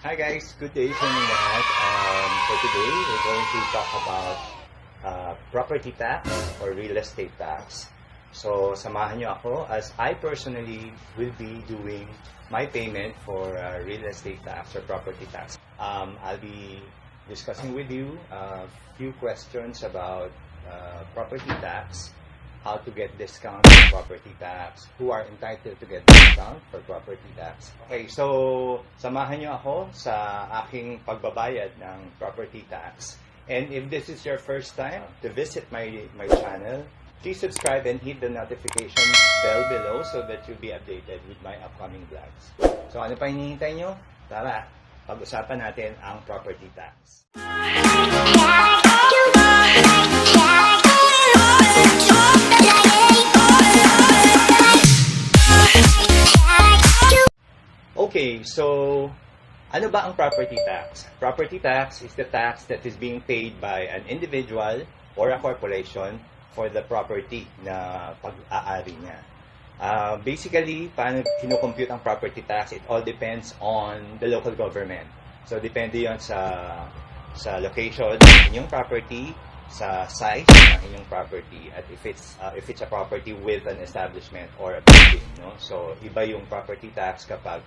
Hi guys, good day sa inyo lahat. For today, we're going to talk about property tax or real estate tax. So, samahan nyo ako as I personally will be doing my payment for real estate tax or property tax. I'll be discussing with you a few questions about property tax, how to get discount for property tax, who are entitled to get discount for property tax. Okay, so samahan nyo ako sa aking pagbabayad ng property tax. And if this is your first time to visit my channel, please subscribe and hit the notification bell below so that you'll be updated with my upcoming vlogs. So ano pa hinihintay nyo? Tara, pag-usapan natin ang property tax. Okay, so ano ba ang property tax? Property tax is the tax that is being paid by an individual or a corporation for the property na pag-aari niya. Basically, paano kinocompute ang property tax? It all depends on the local government. So, depende yon sa location ng inyong property, sa size ng inyong property, at if it's a property with an establishment or a building, no? So, iba yung property tax kapag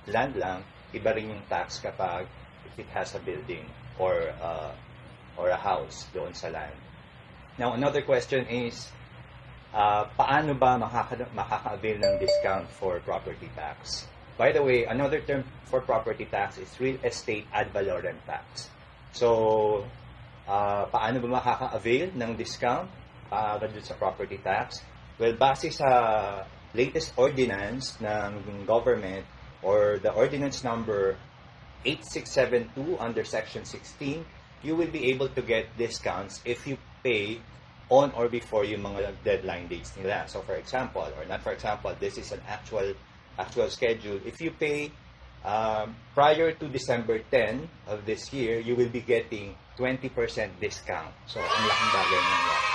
land lang, iba rin yung tax kapag if it has a building or a house doon sa land. Now, another question is, paano ba makaka-avail ng discount for property tax? By the way, another term for property tax is real estate ad valorem tax. So, paano ba makaka-avail ng discount para sa property tax? Well, base sa latest ordinance ng government or the ordinance number 8672 under section 16, you will be able to get discounts if you pay on or before yung mga deadline dates nila. So for example, or not for example, this is an actual schedule. If you pay prior to December 10 of this year, you will be getting 20% discount. So ang laking bagay nangyari.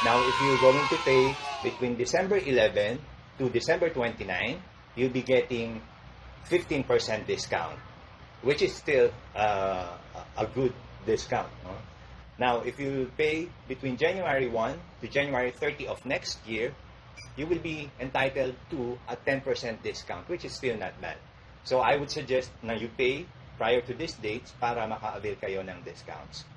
Now, if you're going to pay between December 11 to December 29, you'll be getting 15% discount, which is still a good discount. No? Now, if you pay between January 1 to January 30 of next year, you will be entitled to a 10% discount, which is still not bad. So, I would suggest na you pay prior to these dates para maka-avail kayo ng discounts.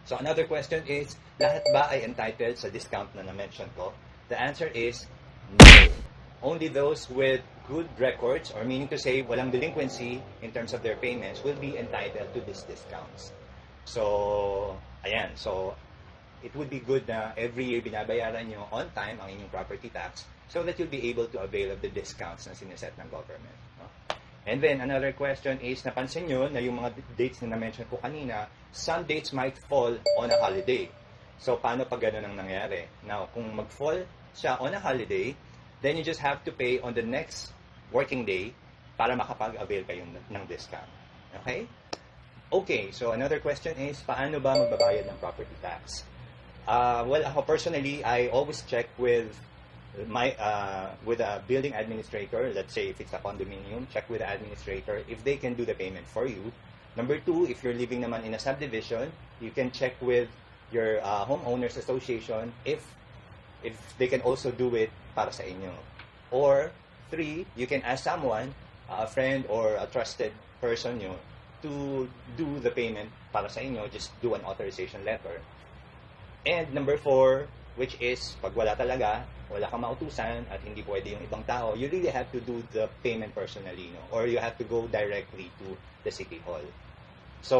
So, another question is, lahat ba ay entitled sa discount na na-mention ko? The answer is no. Only those with good records, or meaning to say, walang delinquency in terms of their payments, will be entitled to these discounts. So, ayan. So, it would be good na every year binabayaran nyo on time ang inyong property tax so that you'll be able to avail of the discounts na sineset ng government. No? And then, another question is, napansin nyo na yung mga dates na na-mention ko kanina, some dates might fall on a holiday. So, paano pag gano'n ang nangyari? Now, kung mag-fall siya on a holiday, then you just have to pay on the next working day para makapag-avail kayo ng discount. Okay? Okay, so another question is, paano ba magbabayad ng property tax? Well, ako personally, I always check with with a building administrator. Let's say if it's a condominium, check with the administrator if they can do the payment for you. Number two, if you're living naman in a subdivision, you can check with your homeowners association if they can also do it para sa inyo. Or, three, you can ask someone, a friend or a trusted person nyo, to do the payment para sa inyo. Just do an authorization letter. And number four, which is, pag wala talaga, wala kang mautusan at hindi pwede yung ibang tao, you really have to do the payment personally, no? Or you have to go directly to the City Hall. So,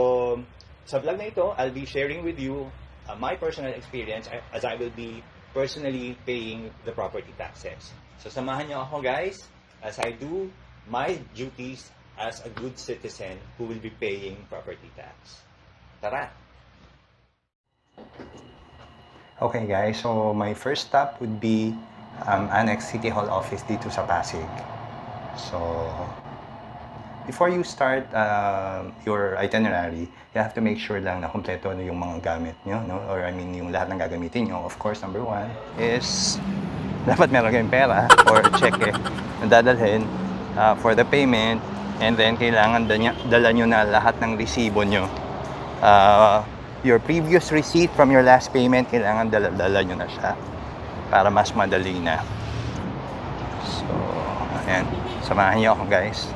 sa vlog na ito, I'll be sharing with you my personal experience as I will be personally paying the property taxes. So, samahan niyo ako guys as I do my duties as a good citizen who will be paying property tax. Tara! Okay guys, so my first stop would be Annex City Hall office dito sa Pasig. So, before you start your itinerary, you have to make sure lang na kompleto na yung mga gamit nyo, no? Or I mean, yung lahat ng gagamitin nyo. Of course, number one is dapat meron kayong pera or cheque na dadalhin for the payment And then, kailangan dala nyo na lahat ng resibo nyo. Your previous receipt from your last payment, kailangan dala nyo na siya para mas madali na. So, ayan. Samahan nyo ako, guys.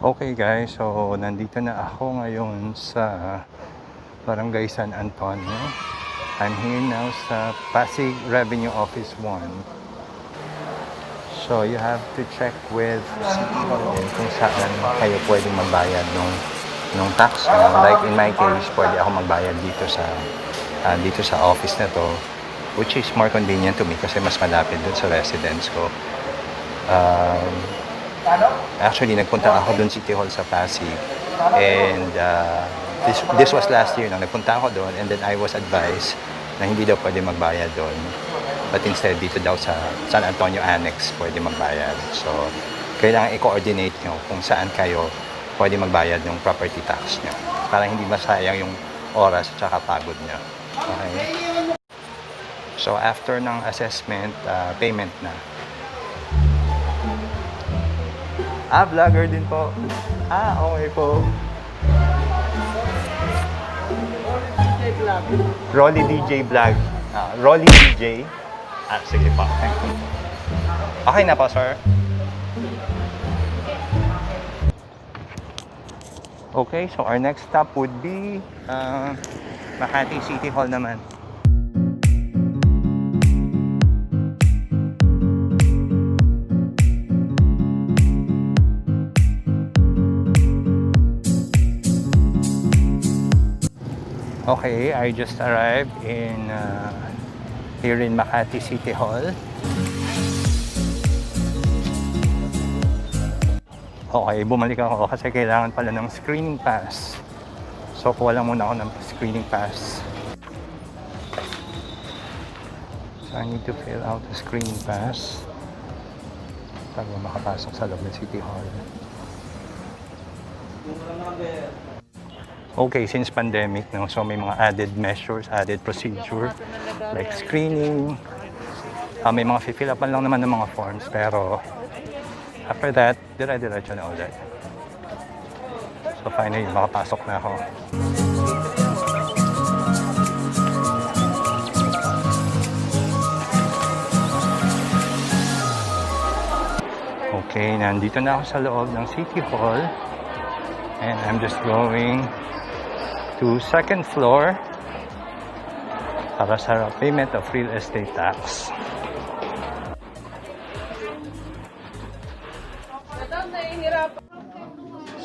Okay, guys. So, nandito na ako ngayon sa Barangay San Antonio. I'm here now sa Pasig Revenue Office 1. So, you have to check with City Hall kung saan kayo pwedeng magbayad nung tax. Like in my case, pwede ako magbayad dito sa office na to, which is more convenient to me kasi mas malapit dun sa residence ko. Actually, nagpunta ako dun City Hall sa Pasig. And this was last year nang nagpunta ako doon, and then I was advised na hindi daw pwede magbayad doon. But instead, dito daw sa San Antonio Annex pwede magbayad. So, kailangan i-coordinate nyo kung saan kayo pwede magbayad ng property tax nyo. Para hindi masayang yung oras at saka pagod nyo. Okay? So, after ng assessment, payment na. Vlogger din po. Okay po. Rolly DJ Vlog. Rolly DJ. Sige po. Thank you. Okay na po, sir. Okay, so our next stop would be Makati City Hall naman. Okay, I just arrived in here in Makati City Hall. Okay, bumalik ako kasi kailangan pala ng screening pass. So, kuha lang muna ako ng screening pass. So, I need to fill out the screening pass bago makapasok sa loob ng City Hall. Okay, since pandemic, no, so may mga added measures, added procedure, like screening. May mga fill up lang naman ng mga forms, pero after that, dire-diretso na ulit. So finally, makapasok na ako. Okay, nandito na ako sa loob ng City Hall. And I'm just going to second floor para sa payment of real estate tax.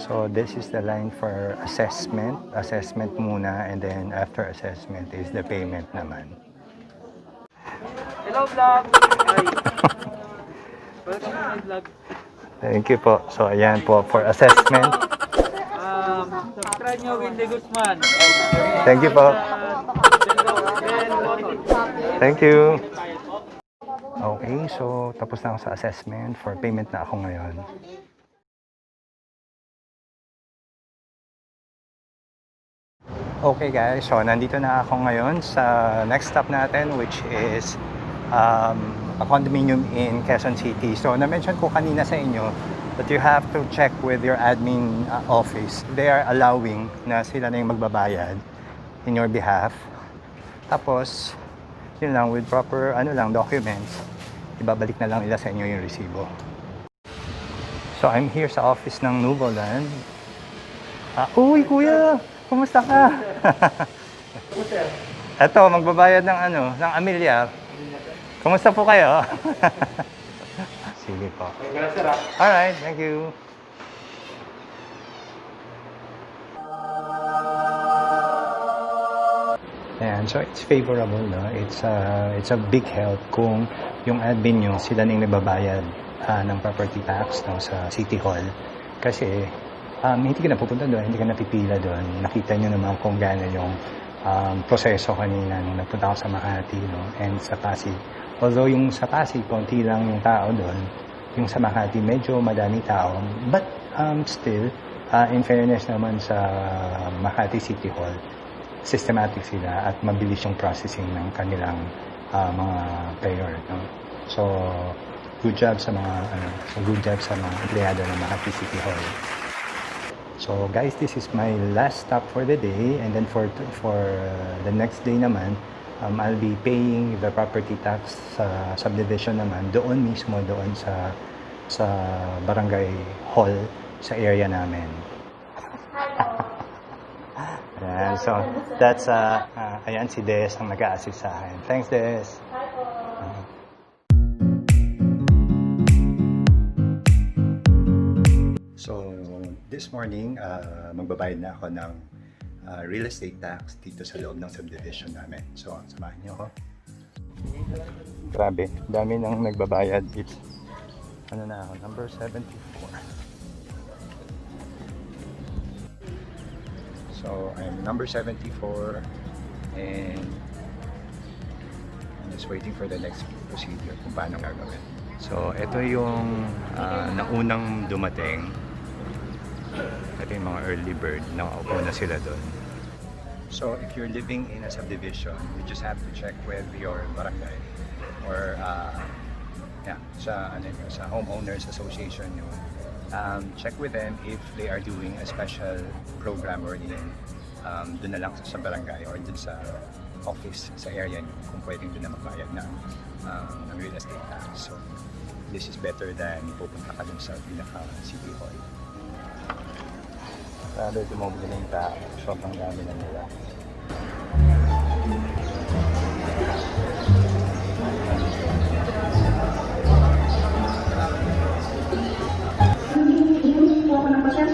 So this is the line for assessment. Assessment muna, and then after assessment is the payment naman. Hello vlog! Hi! Welcome to my vlog. Thank you po. So ayan po for assessment. Subscribe nyo Windy Guzman. Thank you po. Thank you. Okay, so tapos na ako sa assessment. For payment na ako ngayon. Okay guys, so nandito na ako ngayon sa next stop natin, which is a condominium in Quezon City. So na-mention ko kanina sa inyo that you have to check with your admin office. They are allowing na sila na yung magbabayad in your behalf. Tapos, yun lang, with proper documents, ibabalik na lang nila sa inyo yung resibo. So I'm here sa office ng Nuvoland. Uy kuya! Kumusta ka? Eto, magbabayad ng amilyar. Kumusta po kayo? Sige po. Alright, thank you. Ayan, so it's favorable, no? It's a big help kung yung admin nyo, sila nang nagbabayad ng property tax, no, sa City Hall. Kasi hindi ka na pupunta doon, hindi ka napipila doon. Nakita nyo naman kung gaano yung proseso kanina nung nagpunta ako sa Makati, no, and sa Pasig. Although yung sa Pasig, konti lang yung tao doon, yung sa Makati, medyo madaming tao. But still, in fairness naman sa Makati City Hall, systematic sila at mabilis yung processing ng kanilang mga payer. No? So, good job sa mga empleyado ng Makati City Hall. So guys, this is my last stop for the day, and then for the next day naman, I'll be paying the property tax sa subdivision naman doon mismo doon sa barangay hall sa area namin. Ayan, so that's ayan si Des ang nag-a-assist sa akin. Thanks, Des. So this morning, magbabayad na ako ng real estate tax dito sa loob ng subdivision namin. So samahan niyo ako. Grabe, dami nang nagbabayad. It's ano na ako, number 74. So I'm number 74 and I'm just waiting for the next procedure kung paano gagawin. So ito yung naunang dumating. Ito yung mga early bird, nakaupo na sila doon. So if you're living in a subdivision, you just have to check with your barangay or sa homeowners association nyo. Check with them if they are doing a special program or doon na lang sa barangay or doon sa office sa area nyo kung pwedeng doon na magbayad ng real estate tax. So this is better than pupunta ka doon sa pinaka city hall. Sabi tumobili na yung tao, sobrang dami na nila.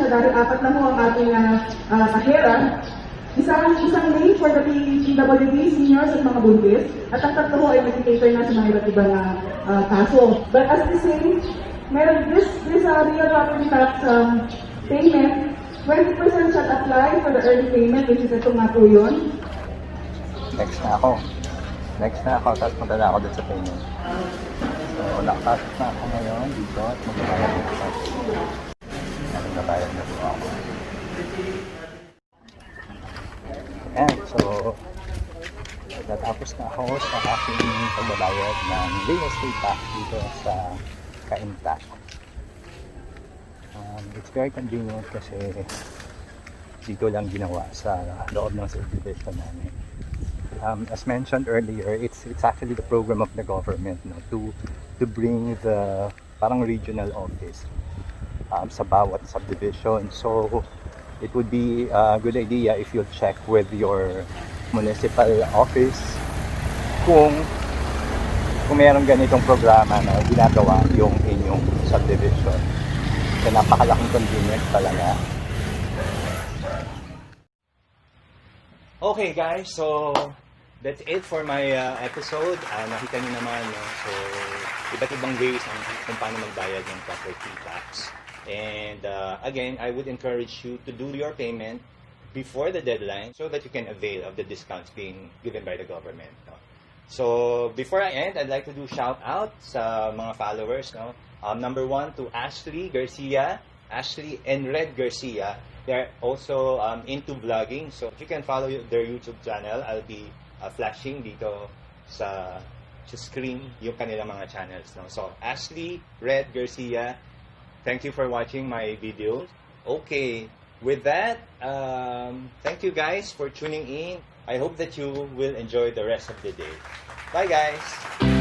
Dahil apat na mo ang ating kahera, isang lane for the PWD seniors at mga buntis, at ang tatlo ho ay mag-cater na sa mga iba't ibang kaso. But as the same, meron this real property tax payment, 20% shall apply for the early payment, which is ito nga po yun. Next na ako, tapos punta na ako dun sa payment. So nakapasok na ako ngayon dito at magbabayad na ako. Nagbabayad na po ako. Ayan, so natapos na ako sa aking pagbabayad ng real estate tax dito sa Kainta. It's very convenient kasi dito lang ginawa sa loob ng subdivision namin. As mentioned earlier, it's actually the program of the government, no, to bring the parang regional office sa bawat subdivision. So it would be a good idea if you'll check with your municipal office kung mayroong ganitong programa na ginagawa yung inyong subdivision. So napakalaking convenience talaga. Okay guys, so that's it for my episode. Nakita niyo naman, no? So iba't ibang ways kung paano magbayad ng property tax. And again, I would encourage you to do your payment before the deadline so that you can avail of the discounts being given by the government. No? So before I end, I'd like to do shout out sa mga followers. No? Number 1 to Ashley Garcia, Ashley and Red Garcia. They're also into vlogging. So if you can follow their YouTube channel, I'll be flashing dito sa screen yung kanilang mga channels. No? So Ashley, Red Garcia, thank you for watching my video. Okay, with that, thank you guys for tuning in. I hope that you will enjoy the rest of the day. Bye guys!